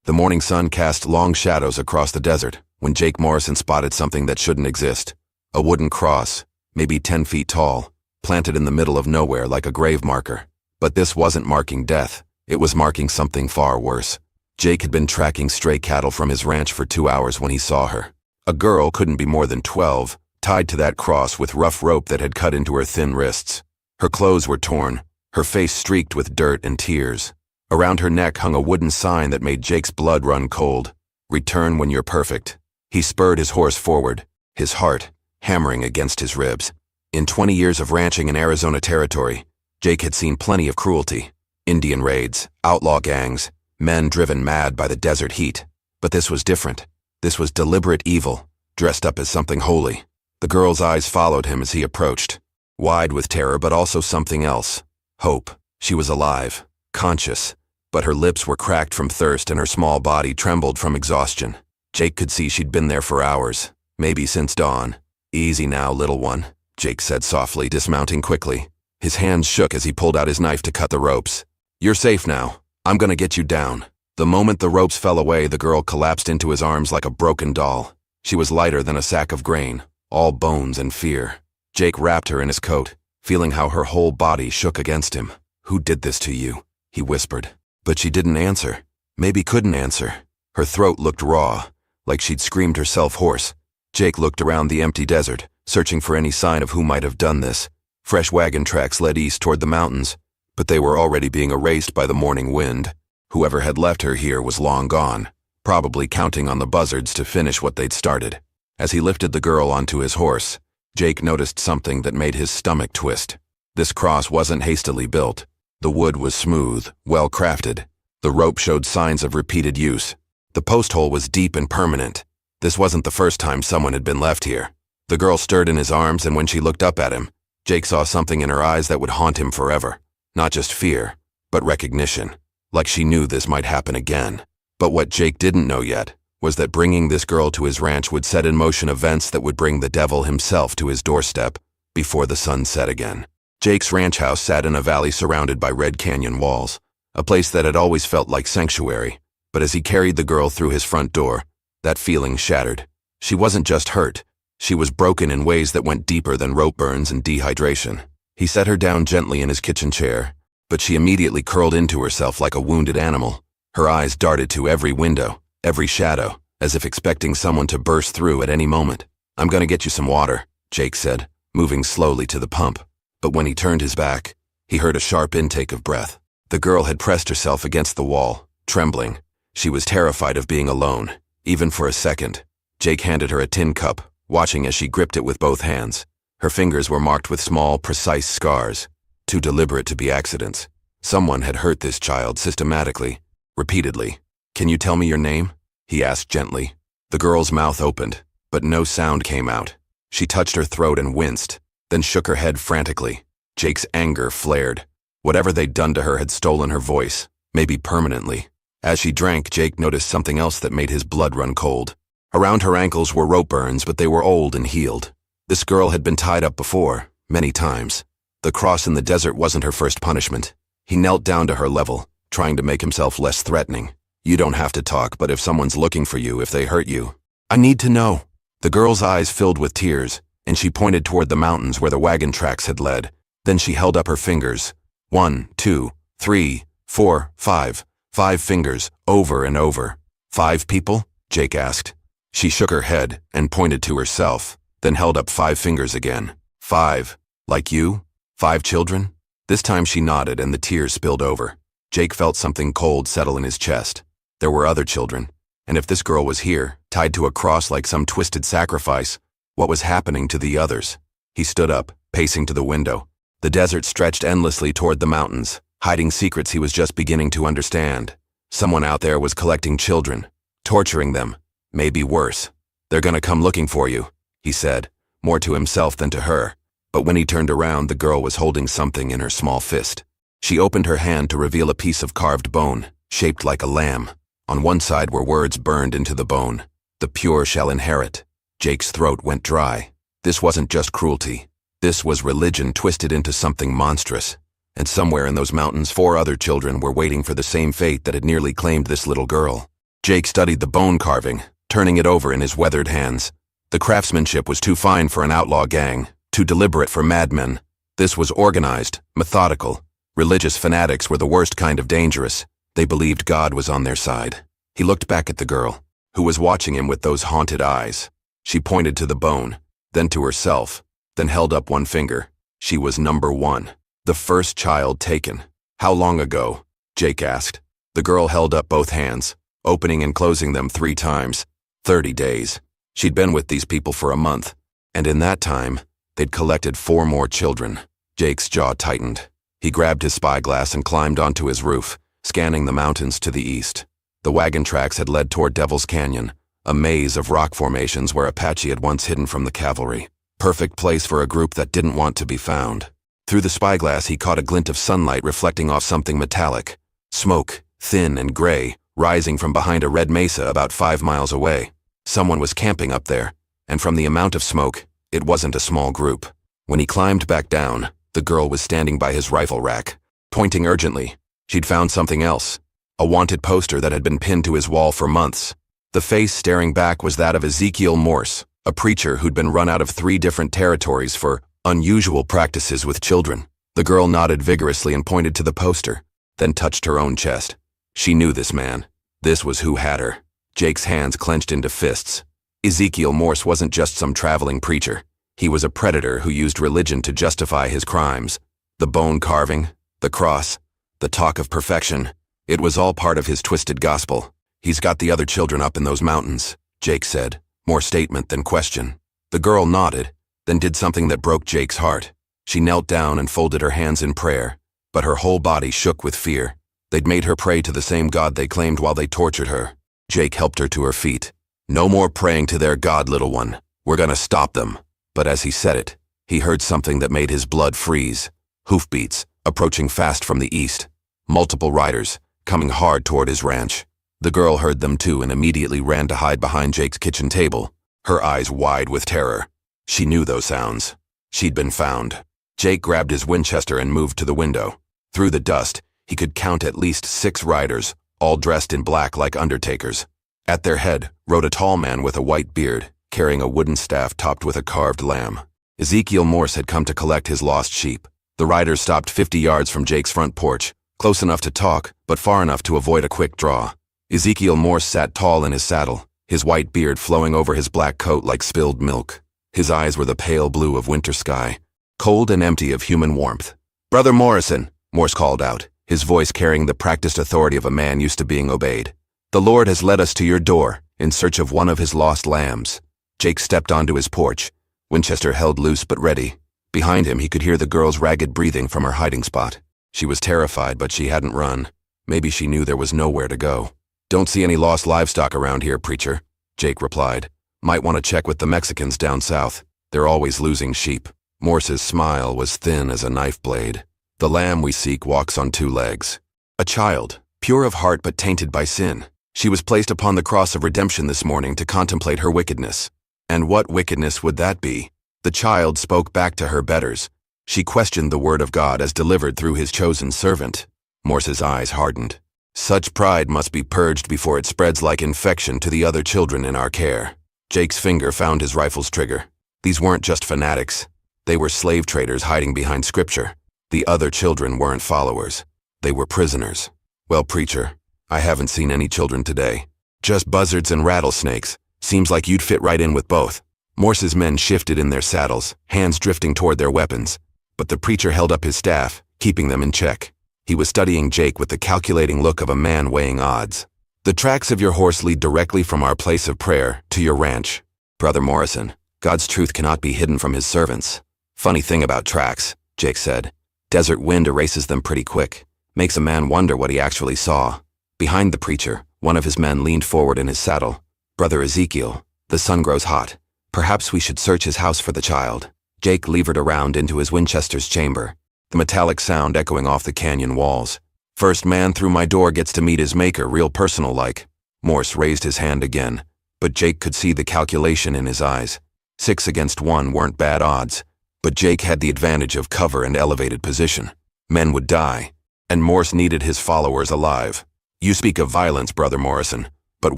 The morning sun cast long shadows across the desert when Jake Morrison spotted something that shouldn't exist. A wooden cross, maybe 10 feet tall, planted in the middle of nowhere like a grave marker. But this wasn't marking death. It was marking something far worse. Jake had been tracking stray cattle from his ranch for 2 hours when he saw her. A girl, couldn't be more than 12, tied to that cross with rough rope that had cut into her thin wrists. Her clothes were torn, her face streaked with dirt and tears. Around her neck hung a wooden sign that made Jake's blood run cold. Return when you're perfect. He spurred his horse forward, his heart hammering against his ribs. In 20 years of ranching in Arizona territory, Jake had seen plenty of cruelty. Indian raids, outlaw gangs, men driven mad by the desert heat. But this was different. This was deliberate evil, dressed up as something holy. The girl's eyes followed him as he approached, wide with terror but also something else. Hope. She was alive, conscious, but her lips were cracked from thirst and her small body trembled from exhaustion. Jake could see she'd been there for hours, maybe since dawn. Easy now, little one, Jake said softly, dismounting quickly. His hands shook as he pulled out his knife to cut the ropes. You're safe now. I'm gonna get you down. The moment the ropes fell away, the girl collapsed into his arms like a broken doll. She was lighter than a sack of grain, all bones and fear. Jake wrapped her in his coat, feeling how her whole body shook against him. Who did this to you? He whispered. But she didn't answer. Maybe couldn't answer. Her throat looked raw, like she'd screamed herself hoarse. Jake looked around the empty desert, searching for any sign of who might have done this. Fresh wagon tracks led east toward the mountains, but they were already being erased by the morning wind. Whoever had left her here was long gone, probably counting on the buzzards to finish what they'd started. As he lifted the girl onto his horse, Jake noticed something that made his stomach twist. This cross wasn't hastily built. The wood was smooth, well crafted. The rope showed signs of repeated use. The post hole was deep and permanent. This wasn't the first time someone had been left here. The girl stirred in his arms, and when she looked up at him, Jake saw something in her eyes that would haunt him forever. Not just fear, but recognition. Like she knew this might happen again. But what Jake didn't know yet was that bringing this girl to his ranch would set in motion events that would bring the devil himself to his doorstep before the sun set again. Jake's ranch house sat in a valley surrounded by Red Canyon walls, a place that had always felt like sanctuary. But as he carried the girl through his front door, that feeling shattered. She wasn't just hurt. She was broken in ways that went deeper than rope burns and dehydration. He set her down gently in his kitchen chair, but she immediately curled into herself like a wounded animal. Her eyes darted to every window, every shadow, as if expecting someone to burst through at any moment. I'm gonna get you some water, Jake said, moving slowly to the pump. But when he turned his back, he heard a sharp intake of breath. The girl had pressed herself against the wall, trembling. She was terrified of being alone, even for a second. Jake handed her a tin cup, watching as she gripped it with both hands. Her fingers were marked with small, precise scars, too deliberate to be accidents. Someone had hurt this child systematically, repeatedly. Can you tell me your name? He asked gently. The girl's mouth opened, but no sound came out. She touched her throat and winced, then shook her head frantically. Jake's anger flared. Whatever they'd done to her had stolen her voice, maybe permanently. As she drank, Jake noticed something else that made his blood run cold. Around her ankles were rope burns, but they were old and healed. This girl had been tied up before, many times. The cross in the desert wasn't her first punishment. He knelt down to her level, trying to make himself less threatening. You don't have to talk, but if someone's looking for you, if they hurt you, I need to know. The girl's eyes filled with tears, and she pointed toward the mountains where the wagon tracks had led. Then she held up her fingers. 1, 2, 3, 4, 5. 5 fingers, over and over. 5 people? Jake asked. She shook her head and pointed to herself, then held up 5 fingers again. 5. Like you? 5 children? This time she nodded and the tears spilled over. Jake felt something cold settle in his chest. There were other children, and if this girl was here, tied to a cross like some twisted sacrifice, what was happening to the others? He stood up, pacing to the window. The desert stretched endlessly toward the mountains, hiding secrets he was just beginning to understand. Someone out there was collecting children, torturing them, maybe worse. They're gonna come looking for you, he said, more to himself than to her. But when he turned around, the girl was holding something in her small fist. She opened her hand to reveal a piece of carved bone, shaped like a lamb. On one side were words burned into the bone. The pure shall inherit. Jake's throat went dry. This wasn't just cruelty. This was religion twisted into something monstrous. And somewhere in those mountains, 4 other children were waiting for the same fate that had nearly claimed this little girl. Jake studied the bone carving, turning it over in his weathered hands. The craftsmanship was too fine for an outlaw gang, too deliberate for madmen. This was organized, methodical. Religious fanatics were the worst kind of dangerous. They believed God was on their side. He looked back at the girl, who was watching him with those haunted eyes. She pointed to the bone, then to herself, then held up one finger. She was number 1, the first child taken. How long ago? Jake asked. The girl held up both hands, opening and closing them 3 times. 30 days. She'd been with these people for a month, and in that time, they'd collected 4 more children. Jake's jaw tightened. He grabbed his spyglass and climbed onto his roof, scanning the mountains to the east. The wagon tracks had led toward Devil's Canyon, a maze of rock formations where Apache had once hidden from the cavalry. Perfect place for a group that didn't want to be found. Through the spyglass, he caught a glint of sunlight reflecting off something metallic. Smoke, thin and gray, rising from behind a red mesa about 5 miles away. Someone was camping up there, and from the amount of smoke, it wasn't a small group. When he climbed back down, the girl was standing by his rifle rack, pointing urgently. She'd found something else, a wanted poster that had been pinned to his wall for months. The face staring back was that of Ezekiel Morse, a preacher who'd been run out of 3 different territories for unusual practices with children. The girl nodded vigorously and pointed to the poster, then touched her own chest. She knew this man. This was who had her. Jake's hands clenched into fists. Ezekiel Morse wasn't just some traveling preacher. He was a predator who used religion to justify his crimes. The bone carving, the cross, the talk of perfection. It was all part of his twisted gospel. He's got the other children up in those mountains, Jake said, more statement than question. The girl nodded, then did something that broke Jake's heart. She knelt down and folded her hands in prayer, but her whole body shook with fear. They'd made her pray to the same God they claimed while they tortured her. Jake helped her to her feet. No more praying to their God, little one. We're gonna stop them. But as he said it, he heard something that made his blood freeze. Hoofbeats, approaching fast from the east. Multiple riders, coming hard toward his ranch. The girl heard them too and immediately ran to hide behind Jake's kitchen table, her eyes wide with terror. She knew those sounds. She'd been found. Jake grabbed his Winchester and moved to the window. Through the dust, he could count at least 6 riders, all dressed in black like undertakers. At their head rode a tall man with a white beard, carrying a wooden staff topped with a carved lamb. Ezekiel Morse had come to collect his lost sheep. The riders stopped 50 yards from Jake's front porch, close enough to talk, but far enough to avoid a quick draw. Ezekiel Morse sat tall in his saddle, his white beard flowing over his black coat like spilled milk. His eyes were the pale blue of winter sky, cold and empty of human warmth. "Brother Morrison," Morse called out, his voice carrying the practiced authority of a man used to being obeyed. "The Lord has led us to your door, in search of one of his lost lambs." Jake stepped onto his porch, Winchester held loose but ready. Behind him, he could hear the girl's ragged breathing from her hiding spot. She was terrified, but she hadn't run. Maybe she knew there was nowhere to go. "Don't see any lost livestock around here, preacher," Jake replied. "Might want to check with the Mexicans down south. They're always losing sheep." Morse's smile was thin as a knife blade. "The lamb we seek walks on 2 legs. A child, pure of heart but tainted by sin. She was placed upon the cross of redemption this morning to contemplate her wickedness." And what wickedness would that be? The child spoke back to her betters. She questioned the word of God as delivered through his chosen servant. Morse's eyes hardened. Such pride must be purged before it spreads like infection to the other children in our care. Jake's finger found his rifle's trigger. These weren't just fanatics. They were slave traders hiding behind scripture. The other children weren't followers. They were prisoners. "Well, preacher, I haven't seen any children today. Just buzzards and rattlesnakes. Seems like you'd fit right in with both." Morse's men shifted in their saddles, hands drifting toward their weapons. But the preacher held up his staff, keeping them in check. He was studying Jake with the calculating look of a man weighing odds. "The tracks of your horse lead directly from our place of prayer to your ranch. Brother Morrison, God's truth cannot be hidden from his servants." "Funny thing about tracks," Jake said. "Desert wind erases them pretty quick. Makes a man wonder what he actually saw." Behind the preacher, one of his men leaned forward in his saddle. "Brother Ezekiel, the sun grows hot. Perhaps we should search his house for the child." Jake levered around into his Winchester's chamber, the metallic sound echoing off the canyon walls. "First man through my door gets to meet his maker real personal-like." Morse raised his hand again, but Jake could see the calculation in his eyes. 6 against 1 weren't bad odds, but Jake had the advantage of cover and elevated position. Men would die, and Morse needed his followers alive. "You speak of violence, Brother Morrison. But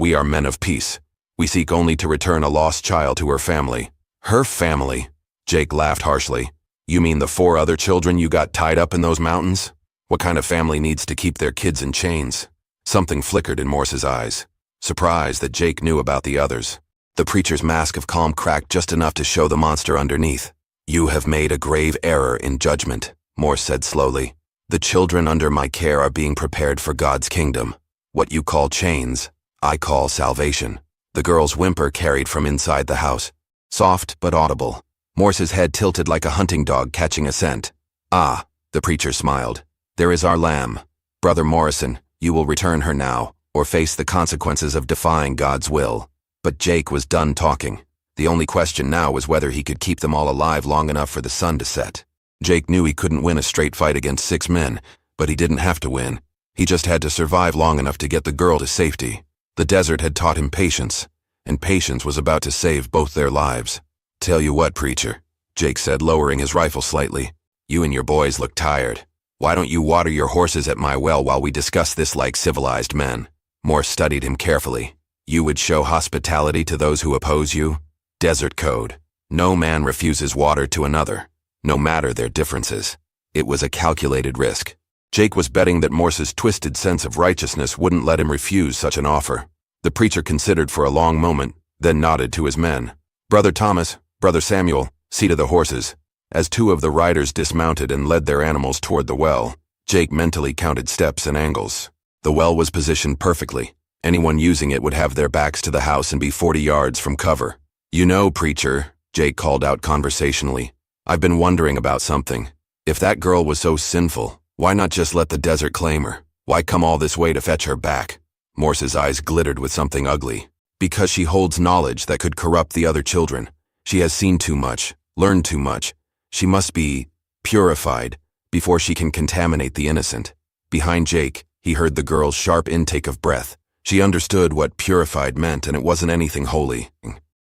we are men of peace. We seek only to return a lost child to her family. Her family? Jake laughed harshly. You mean the 4 other children you got tied up in those mountains? What kind of family needs to keep their kids in chains? Something flickered in Morse's eyes, surprised that Jake knew about the others. The preacher's mask of calm cracked just enough to show the monster underneath. You have made a grave error in judgment, Morse said slowly. The children under my care are being prepared for God's kingdom. What you call chains, I call salvation. The girl's whimper carried from inside the house, soft but audible. Morse's head tilted like a hunting dog catching a scent. Ah, the preacher smiled. There is our lamb. Brother Morrison, you will return her now, or face the consequences of defying God's will. But Jake was done talking. The only question now was whether he could keep them all alive long enough for the sun to set. Jake knew he couldn't win a straight fight against 6 men, but he didn't have to win. He just had to survive long enough to get the girl to safety. The desert had taught him patience, and patience was about to save both their lives. Tell you what, preacher, Jake said, lowering his rifle slightly. You and your boys look tired. Why don't you water your horses at my well while we discuss this like civilized men? Morse studied him carefully. You would show hospitality to those who oppose you? Desert code. No man refuses water to another, no matter their differences. It was a calculated risk. Jake was betting that Morse's twisted sense of righteousness wouldn't let him refuse such an offer. The preacher considered for a long moment, then nodded to his men. Brother Thomas, Brother Samuel, see to the horses. As 2 of the riders dismounted and led their animals toward the well, Jake mentally counted steps and angles. The well was positioned perfectly. Anyone using it would have their backs to the house and be 40 yards from cover. You know, preacher, Jake called out conversationally, I've been wondering about something. If that girl was so sinful, why not just let the desert claim her? Why come all this way to fetch her back? Morse's eyes glittered with something ugly. Because she holds knowledge that could corrupt the other children. She has seen too much, learned too much. She must be purified before she can contaminate the innocent. Behind Jake, he heard the girl's sharp intake of breath. She understood what purified meant, and it wasn't anything holy.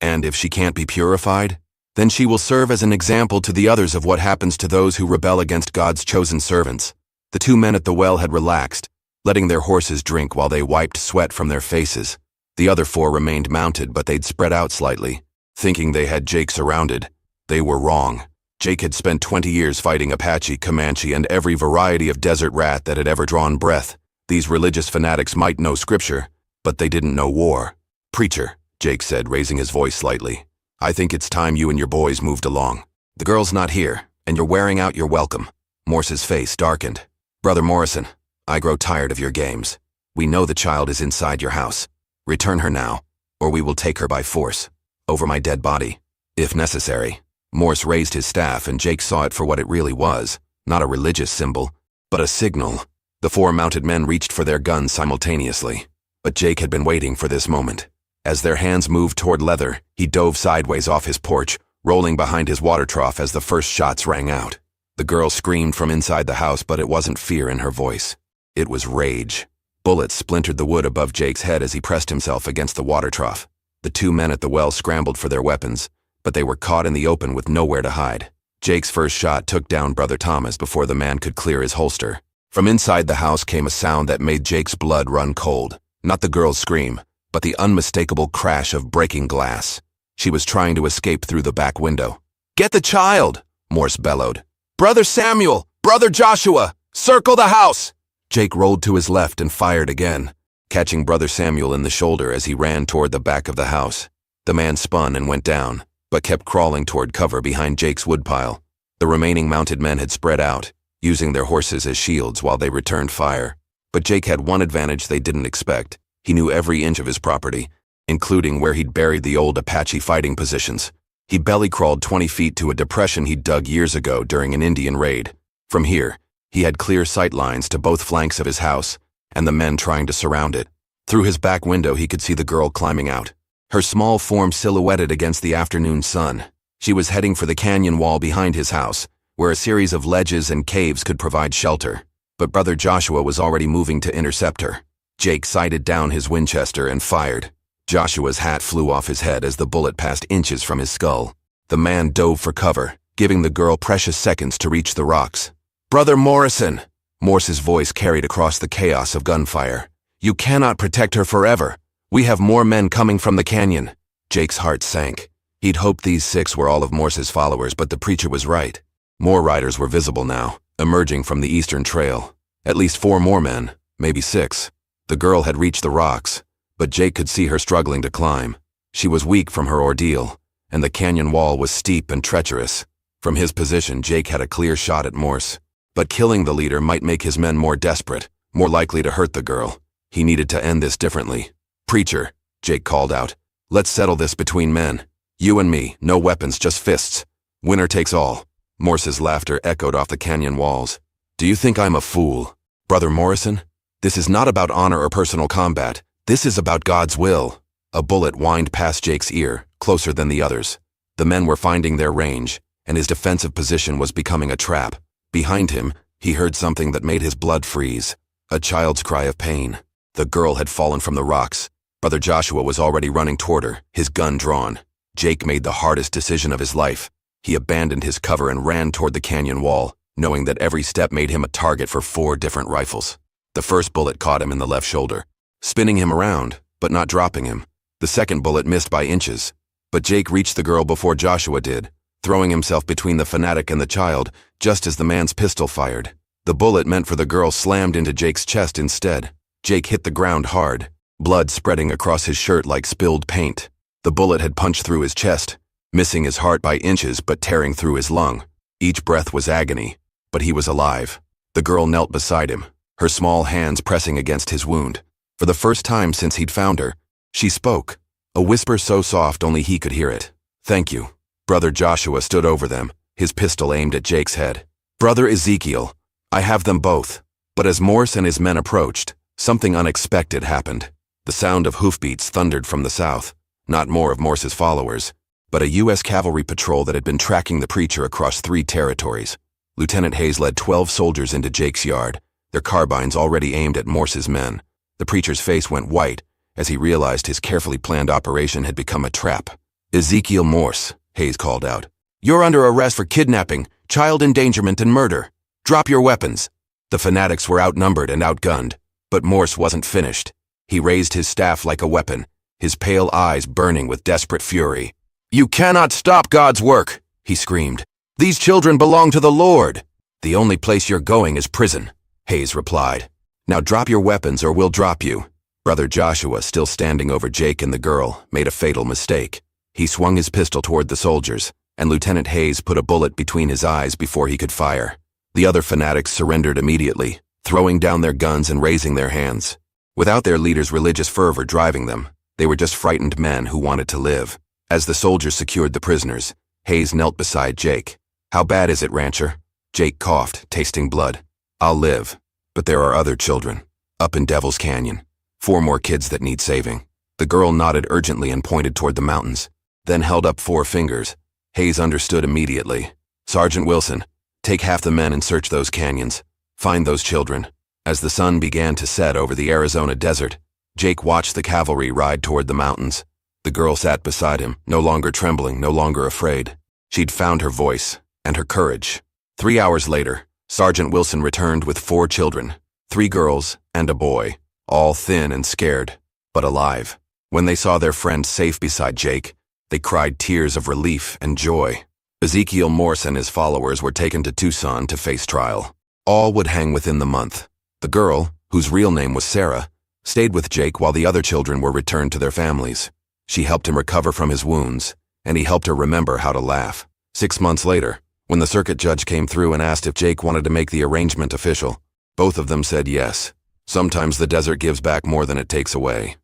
And if she can't be purified, then she will serve as an example to the others of what happens to those who rebel against God's chosen servants. The 2 men at the well had relaxed, letting their horses drink while they wiped sweat from their faces. The other 4 remained mounted, but they'd spread out slightly, thinking they had Jake surrounded. They were wrong. Jake had spent 20 years fighting Apache, Comanche, and every variety of desert rat that had ever drawn breath. These religious fanatics might know scripture, but they didn't know war. Preacher, Jake said, raising his voice slightly, I think it's time you and your boys moved along. The girl's not here, and you're wearing out your welcome. Morse's face darkened. Brother Morrison, I grow tired of your games. We know the child is inside your house. Return her now, or we will take her by force, over my dead body, if necessary. Morse raised his staff, and Jake saw it for what it really was, not a religious symbol, but a signal. The 4 mounted men reached for their guns simultaneously, but Jake had been waiting for this moment. As their hands moved toward leather, he dove sideways off his porch, rolling behind his water trough as the first shots rang out. The girl screamed from inside the house, but it wasn't fear in her voice. It was rage. Bullets splintered the wood above Jake's head as he pressed himself against the water trough. The 2 men at the well scrambled for their weapons, but they were caught in the open with nowhere to hide. Jake's first shot took down Brother Thomas before the man could clear his holster. From inside the house came a sound that made Jake's blood run cold. Not the girl's scream, but the unmistakable crash of breaking glass. She was trying to escape through the back window. Get the child, Morse bellowed. Brother Samuel! Brother Joshua! Circle the house! Jake rolled to his left and fired again, catching Brother Samuel in the shoulder as he ran toward the back of the house. The man spun and went down, but kept crawling toward cover behind Jake's woodpile. The remaining mounted men had spread out, using their horses as shields while they returned fire. But Jake had one advantage they didn't expect. He knew every inch of his property, including where he'd buried the old Apache fighting positions. He belly-crawled 20 feet to a depression he'd dug years ago during an Indian raid. From here, he had clear sight lines to both flanks of his house and the men trying to surround it. Through his back window, he could see the girl climbing out, her small form silhouetted against the afternoon sun. She was heading for the canyon wall behind his house, where a series of ledges and caves could provide shelter. But Brother Joshua was already moving to intercept her. Jake sighted down his Winchester and fired. Joshua's hat flew off his head as the bullet passed inches from his skull. The man dove for cover, giving the girl precious seconds to reach the rocks. Brother Morrison! Morse's voice carried across the chaos of gunfire. You cannot protect her forever. "We have more men coming from the canyon." Jake's heart sank. He'd hoped these 6 were all of Morse's followers, but the preacher was right. More riders were visible now, emerging from the eastern trail. At least 4 more men, maybe 6. The girl had reached the rocks, but Jake could see her struggling to climb. She was weak from her ordeal, and the canyon wall was steep and treacherous. From his position, Jake had a clear shot at Morse. But killing the leader might make his men more desperate, more likely to hurt the girl. He needed to end this differently. "Preacher," Jake called out, "let's settle this between men. You and me, no weapons, just fists. Winner takes all." Morse's laughter echoed off the canyon walls. "Do you think I'm a fool? Brother Morrison? This is not about honor or personal combat. This is about God's will." A bullet whined past Jake's ear, closer than the others. The men were finding their range, and his defensive position was becoming a trap. Behind him, he heard something that made his blood freeze. A child's cry of pain. The girl had fallen from the rocks. Brother Joshua was already running toward her, his gun drawn. Jake made the hardest decision of his life. He abandoned his cover and ran toward the canyon wall, knowing that every step made him a target for 4 different rifles. The first bullet caught him in the left shoulder, spinning him around, but not dropping him. The second bullet missed by inches, but Jake reached the girl before Joshua did, throwing himself between the fanatic and the child, just as the man's pistol fired. The bullet meant for the girl slammed into Jake's chest instead. Jake hit the ground hard, blood spreading across his shirt like spilled paint. The bullet had punched through his chest, missing his heart by inches but tearing through his lung. Each breath was agony, but he was alive. The girl knelt beside him, her small hands pressing against his wound. For the first time since he'd found her, she spoke, a whisper so soft only he could hear it. "Thank you." Brother Joshua stood over them, his pistol aimed at Jake's head. "Brother Ezekiel, I have them both." But as Morse and his men approached, something unexpected happened. The sound of hoofbeats thundered from the south, not more of Morse's followers, but a U.S. cavalry patrol that had been tracking the preacher across 3 territories. Lieutenant Hayes led 12 soldiers into Jake's yard, their carbines already aimed at Morse's men. The preacher's face went white as he realized his carefully planned operation had become a trap. "Ezekiel Morse," Hayes called out, "you're under arrest for kidnapping, child endangerment, and murder. Drop your weapons." The fanatics were outnumbered and outgunned, but Morse wasn't finished. He raised his staff like a weapon, his pale eyes burning with desperate fury. "You cannot stop God's work," he screamed. "These children belong to the Lord." "The only place you're going is prison," Hayes replied. "Now drop your weapons or we'll drop you." Brother Joshua, still standing over Jake and the girl, made a fatal mistake. He swung his pistol toward the soldiers, and Lieutenant Hayes put a bullet between his eyes before he could fire. The other fanatics surrendered immediately, throwing down their guns and raising their hands. Without their leader's religious fervor driving them, they were just frightened men who wanted to live. As the soldiers secured the prisoners, Hayes knelt beside Jake. "How bad is it, Rancher?" Jake coughed, tasting blood. "I'll live, but there are other children, up in Devil's Canyon. 4 more kids that need saving." The girl nodded urgently and pointed toward the mountains, then held up 4 fingers. Hayes understood immediately. "Sergeant Wilson, take half the men and search those canyons. Find those children." As the sun began to set over the Arizona desert, Jake watched the cavalry ride toward the mountains. The girl sat beside him, no longer trembling, no longer afraid. She'd found her voice and her courage. 3 hours later, Sergeant Wilson returned with 4 children, 3 girls and a boy, all thin and scared, but alive. When they saw their friend safe beside Jake, they cried tears of relief and joy. Ezekiel Morse and his followers were taken to Tucson to face trial. All would hang within the month. The girl, whose real name was Sarah, stayed with Jake while the other children were returned to their families. She helped him recover from his wounds, and he helped her remember how to laugh. 6 months later, when the circuit judge came through and asked if Jake wanted to make the arrangement official, both of them said yes. Sometimes the desert gives back more than it takes away.